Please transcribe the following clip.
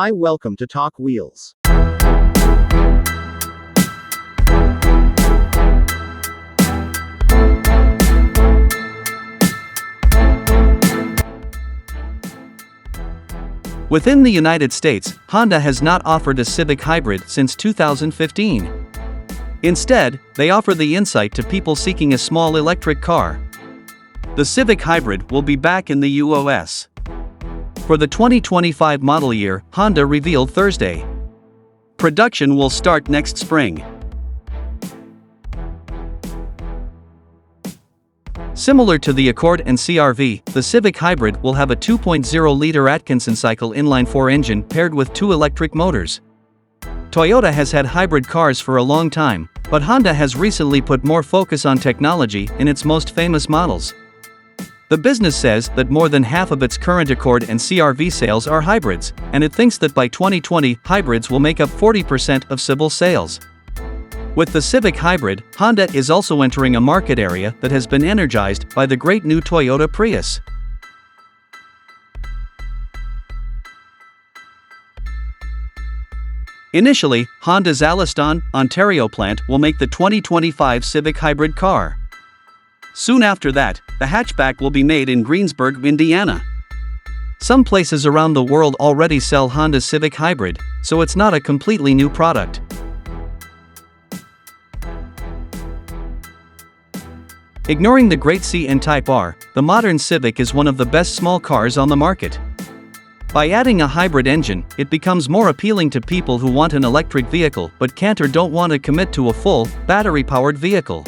Hi, welcome to Talk Wheels. Within the United States, Honda has not offered a Civic Hybrid since 2015. Instead, they offer the insight to people seeking a small electric car. The Civic Hybrid will be back in the US for the 2025 model year, Honda revealed Thursday. Production will start next spring. Similar to the Accord and CR-V, the Civic Hybrid will have a 2.0-liter Atkinson cycle inline-4 engine paired with 2 electric motors. Toyota has had hybrid cars for a long time, but Honda has recently put more focus on technology in its most famous models. The business says that more than half of its current Accord and CR-V sales are hybrids, and it thinks that by 2020, hybrids will make up 40% of Civic sales. With the Civic Hybrid, Honda is also entering a market area that has been energized by the great new Toyota Prius. Initially, Honda's Alliston, Ontario plant will make the 2025 Civic Hybrid car. Soon after that, the hatchback will be made in Greensburg, Indiana. Some places around the world already sell Honda Civic Hybrid, so it's not a completely new product. Ignoring the great C and Type R, the modern Civic is one of the best small cars on the market. By adding a hybrid engine, it becomes more appealing to people who want an electric vehicle but can't or don't want to commit to a full, battery-powered vehicle.